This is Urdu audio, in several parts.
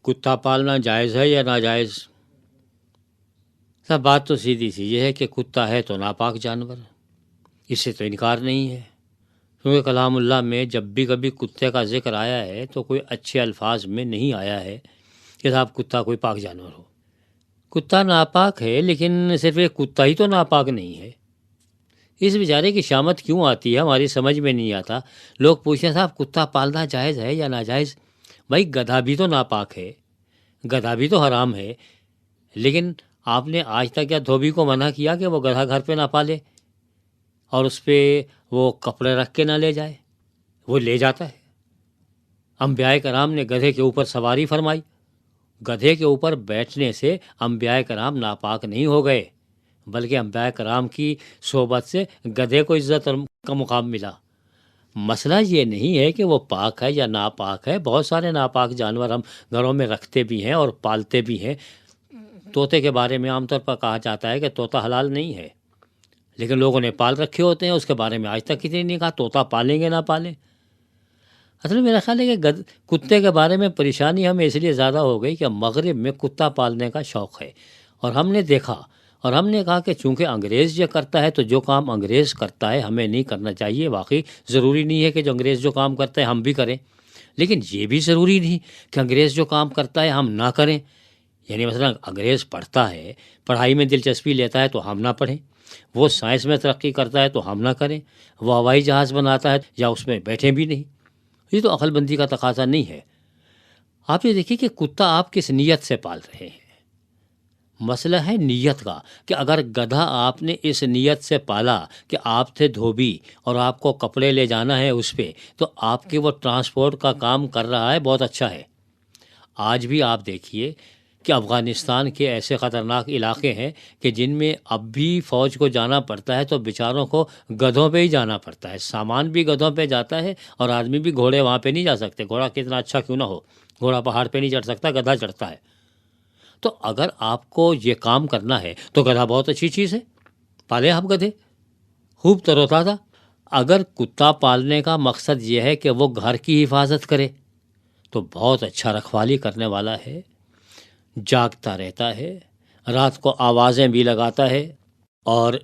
کتا پالنا جائز ہے یا ناجائز؟ سب بات تو سیدھی سی یہ ہے کہ کتا ہے تو ناپاک جانور، اس سے تو انکار نہیں ہے، کیونکہ کلام اللہ میں جب بھی کبھی کتے کا ذکر آیا ہے تو کوئی اچھے الفاظ میں نہیں آیا ہے کہ صاحب کتا کوئی پاک جانور ہو۔ کتا ناپاک ہے، لیکن صرف ایک کتا ہی تو ناپاک نہیں ہے، اس بیچارے کی شامت کیوں آتی ہے ہماری سمجھ میں نہیں آتا۔ لوگ پوچھتے ہیں صاحب کتا پالنا جائز ہے یا ناجائز؟ بھائی گدھا بھی تو ناپاک ہے، گدھا بھی تو حرام ہے، لیکن آپ نے آج تک کیا دھوبی کو منع کیا کہ وہ گدھا گھر پہ نہ پالے اور اس پہ وہ کپڑے رکھ کے نہ لے جائے؟ وہ لے جاتا ہے۔ انبیاء کرام نے گدھے کے اوپر سواری فرمائی، گدھے کے اوپر بیٹھنے سے انبیاء کرام ناپاک نہیں ہو گئے، بلکہ انبیاء کرام کی صحبت سے گدھے کو عزت کا مقام ملا۔ مسئلہ یہ نہیں ہے کہ وہ پاک ہے یا ناپاک ہے، بہت سارے ناپاک جانور ہم گھروں میں رکھتے بھی ہیں اور پالتے بھی ہیں۔ طوطے کے بارے میں عام طور پر کہا جاتا ہے کہ طوطا حلال نہیں ہے، لیکن لوگوں نے پال رکھے ہوتے ہیں، اس کے بارے میں آج تک کسی نے نہیں کہا طوطا پالیں گے نہ پالیں۔ اصل میں میرا خیال ہے کہ کتے کے بارے میں پریشانی ہمیں اس لیے زیادہ ہو گئی کہ مغرب میں کتا پالنے کا شوق ہے، اور ہم نے دیکھا اور ہم نے کہا کہ چونکہ انگریز یہ کرتا ہے تو جو کام انگریز کرتا ہے ہمیں نہیں کرنا چاہیے۔ واقعی ضروری نہیں ہے کہ جو انگریز جو کام کرتا ہے ہم بھی کریں، لیکن یہ بھی ضروری نہیں کہ انگریز جو کام کرتا ہے ہم نہ کریں۔ یعنی مثلا انگریز پڑھتا ہے، پڑھائی میں دلچسپی لیتا ہے تو ہم نہ پڑھیں، وہ سائنس میں ترقی کرتا ہے تو ہم نہ کریں، وہ ہوائی جہاز بناتا ہے یا اس میں بیٹھیں بھی نہیں۔ یہ تو عقل بندی کا تقاضا نہیں ہے۔ آپ یہ دیکھیے کہ کتا آپ کس نیت سے پال رہے ہیں۔ مسئلہ ہے نیت کا، کہ اگر گدھا آپ نے اس نیت سے پالا کہ آپ تھے دھوبی اور آپ کو کپڑے لے جانا ہے اس پہ، تو آپ کے وہ ٹرانسپورٹ کا کام کر رہا ہے، بہت اچھا ہے۔ آج بھی آپ دیکھیے کہ افغانستان کے ایسے خطرناک علاقے ہیں کہ جن میں اب بھی فوج کو جانا پڑتا ہے تو بیچاروں کو گدھوں پہ ہی جانا پڑتا ہے، سامان بھی گدھوں پہ جاتا ہے اور آدمی بھی گھوڑے وہاں پہ نہیں جا سکتے، گھوڑا کتنا اچھا کیوں نہ ہو، گھوڑا پہاڑ پہ نہیں چڑھ سکتا، گدھا چڑھتا ہے۔ تو اگر آپ کو یہ کام کرنا ہے تو گدھا بہت اچھی چیز ہے، پالیں آپ گدھے، خوب تر و تازہ۔ اگر کتا پالنے کا مقصد یہ ہے کہ وہ گھر کی حفاظت کرے تو بہت اچھا رکھوالی کرنے والا ہے، جاگتا رہتا ہے، رات کو آوازیں بھی لگاتا ہے اور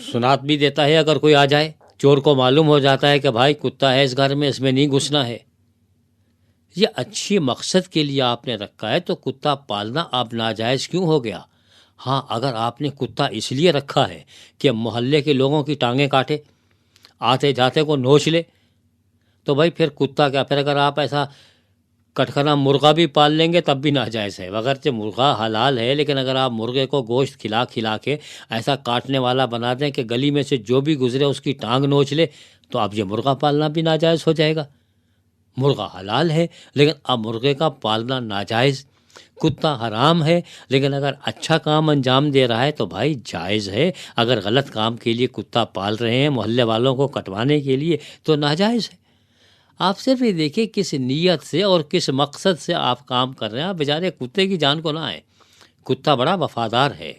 سنات بھی دیتا ہے۔ اگر کوئی آ جائے، چور کو معلوم ہو جاتا ہے کہ بھائی کتا ہے اس گھر میں، اس میں نہیں گھسنا ہے۔ یہ اچھی مقصد کے لیے آپ نے رکھا ہے تو کتا پالنا اب ناجائز کیوں ہو گیا؟ ہاں، اگر آپ نے کتا اس لیے رکھا ہے کہ محلے کے لوگوں کی ٹانگیں کاٹے، آتے جاتے کو نوچ لے، تو بھائی پھر کتا کیا، پھر اگر آپ ایسا کٹخنا مرغا بھی پال لیں گے تب بھی ناجائز ہے، اگرچہ مرغا حلال ہے، لیکن اگر آپ مرغے کو گوشت کھلا کھلا کے ایسا کاٹنے والا بنا دیں کہ گلی میں سے جو بھی گزرے اس کی ٹانگ نوچ لے، تو اب یہ مرغا پالنا بھی ناجائز ہو جائے گا۔ مرغا حلال ہے لیکن اب مرغے کا پالنا ناجائز، کتا حرام ہے، لیکن اگر اچھا کام انجام دے رہا ہے تو بھائی جائز ہے۔ اگر غلط کام کے لیے کتا پال رہے ہیں محلے والوں کو کٹوانے کے لیے تو ناجائز ہے۔ آپ صرف یہ دیکھیں کس نیت سے اور کس مقصد سے آپ کام کر رہے ہیں۔ آپ بیچارے کتے کی جان کو نہ آئے، کتا بڑا وفادار ہے۔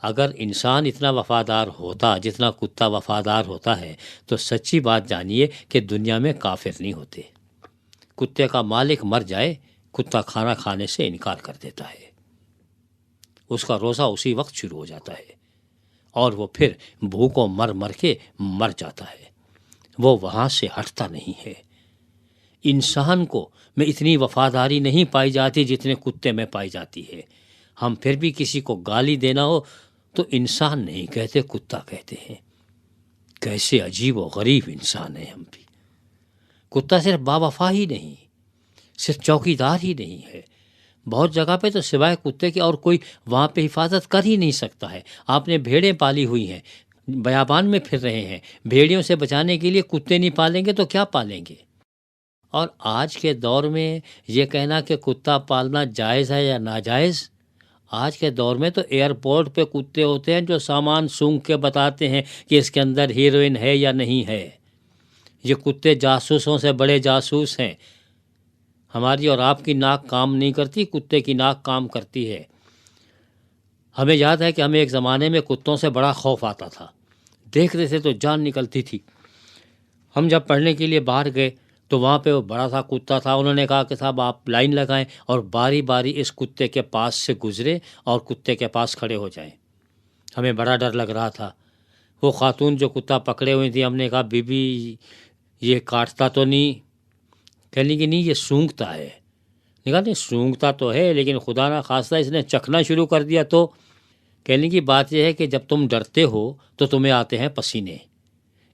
اگر انسان اتنا وفادار ہوتا جتنا کتا وفادار ہوتا ہے تو سچی بات جانیے کہ دنیا میں کافر نہیں ہوتے۔ کتے کا مالک مر جائے، کتا کھانا کھانے سے انکار کر دیتا ہے، اس کا روزہ اسی وقت شروع ہو جاتا ہے اور وہ پھر بھوکوں مر مر کے مر جاتا ہے، وہ وہاں سے ہٹتا نہیں ہے۔ انسان کو میں اتنی وفاداری نہیں پائی جاتی جتنے کتے میں پائی جاتی ہے۔ ہم پھر بھی کسی کو گالی دینا ہو تو انسان نہیں کہتے، کتا کہتے ہیں۔ کیسے عجیب و غریب انسان ہیں ہم بھی۔ کتا صرف باوفا ہی نہیں، صرف چوکیدار ہی نہیں ہے، بہت جگہ پہ تو سوائے کتے کے اور کوئی وہاں پہ حفاظت کر ہی نہیں سکتا ہے۔ آپ نے بھیڑیں پالی ہوئی ہیں، بیابان میں پھر رہے ہیں، بھیڑیوں سے بچانے کے لیے کتے نہیں پالیں گے تو کیا پالیں گے؟ اور آج کے دور میں یہ کہنا کہ کتا پالنا جائز ہے یا ناجائز، آج کے دور میں تو ایئرپورٹ پہ کتے ہوتے ہیں جو سامان سونگھ کے بتاتے ہیں کہ اس کے اندر ہیروئن ہے یا نہیں ہے۔ یہ کتے جاسوسوں سے بڑے جاسوس ہیں۔ ہماری اور آپ کی ناک کام نہیں کرتی، کتے کی ناک کام کرتی ہے۔ ہمیں یاد ہے کہ ہمیں ایک زمانے میں کتوں سے بڑا خوف آتا تھا، دیکھتے تھے تو جان نکلتی تھی۔ ہم جب پڑھنے کے لیے باہر گئے تو وہاں پہ وہ بڑا سا کتا تھا، انہوں نے کہا کہ صاحب آپ لائن لگائیں اور باری باری اس کتے کے پاس سے گزرے اور کتے کے پاس کھڑے ہو جائیں۔ ہمیں بڑا ڈر لگ رہا تھا۔ وہ خاتون جو کتا پکڑے ہوئی تھی، ہم نے کہا بی بی یہ کاٹتا تو نہیں؟ کہنے کہ نہیں یہ سونگھتا ہے۔ کہا نہیں سونگھتا تو ہے لیکن خدا نہ خواستہ اس نے چکھنا شروع کر دیا تو؟ کہنے کی بات یہ ہے کہ جب تم ڈرتے ہو تو تمہیں آتے ہیں پسینے،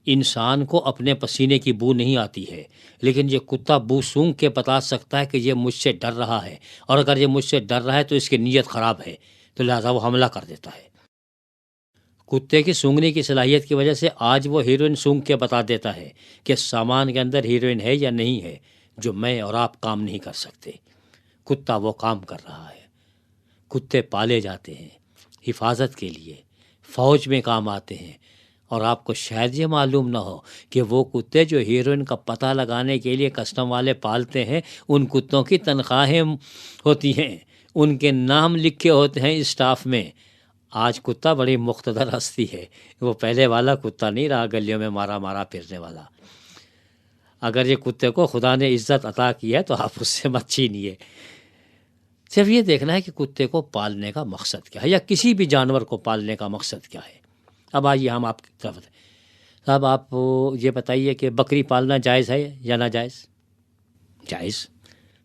انسان کو اپنے پسینے کی بو نہیں آتی ہے، لیکن یہ کتا بو سونگھ کے بتا سکتا ہے کہ یہ مجھ سے ڈر رہا ہے، اور اگر یہ مجھ سے ڈر رہا ہے تو اس کی نیت خراب ہے، تو لہٰذا وہ حملہ کر دیتا ہے۔ کتے کی سونگھنے کی صلاحیت کی وجہ سے آج وہ ہیروئن سونگھ کے بتا دیتا ہے کہ سامان کے اندر ہیروئن ہے یا نہیں ہے، جو میں اور آپ کام نہیں کر سکتے۔ کتا وہ کام کر رہا ہے۔ کتے پالے جاتے ہیں حفاظت کے لیے، فوج میں کام آتے ہیں، اور آپ کو شاید یہ معلوم نہ ہو کہ وہ کتے جو ہیروئن کا پتہ لگانے کے لیے کسٹم والے پالتے ہیں، ان کتوں کی تنخواہیں ہوتی ہیں، ان کے نام لکھے ہوتے ہیں اسٹاف میں۔ آج کتا بڑی مقتدر ہستی ہے، وہ پہلے والا کتا نہیں رہا گلیوں میں مارا مارا پھرنے والا۔ اگر یہ کتے کو خدا نے عزت عطا کی ہے تو آپ اس سے مت چھینیے۔ صرف یہ دیکھنا ہے کہ کتے کو پالنے کا مقصد کیا ہے، یا کسی بھی جانور کو پالنے کا مقصد کیا ہے۔ اب آئیے ہم آپ کی طرف صاحب آپ یہ بتائیے کہ بکری پالنا جائز ہے یا ناجائز؟ جائز۔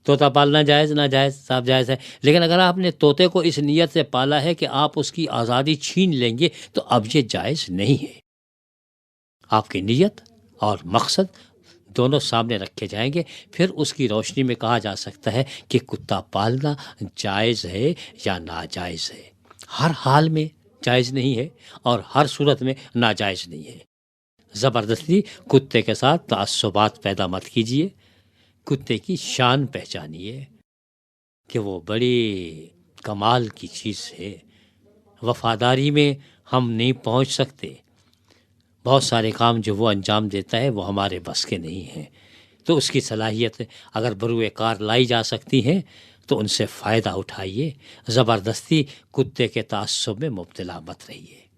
طوطا پالنا جائز ناجائز؟ صاحب جائز ہے۔ لیکن اگر آپ نے طوطے کو اس نیت سے پالا ہے کہ آپ اس کی آزادی چھین لیں گے تو اب یہ جائز نہیں ہے۔ آپ کی نیت اور مقصد دونوں سامنے رکھے جائیں گے، پھر اس کی روشنی میں کہا جا سکتا ہے کہ کتا پالنا جائز ہے یا ناجائز ہے۔ ہر حال میں جائز نہیں ہے اور ہر صورت میں ناجائز نہیں ہے۔ زبردستی کتے کے ساتھ تعصبات پیدا مت کیجیے۔ کتے کی شان پہچانیے کہ وہ بڑی کمال کی چیز ہے۔ وفاداری میں ہم نہیں پہنچ سکتے، بہت سارے کام جو وہ انجام دیتا ہے وہ ہمارے بس کے نہیں ہیں، تو اس کی صلاحیت اگر بروئے کار لائی جا سکتی ہیں تو ان سے فائدہ اٹھائیے۔ زبردستی کتے کے تعصب میں مبتلا مت رہیے۔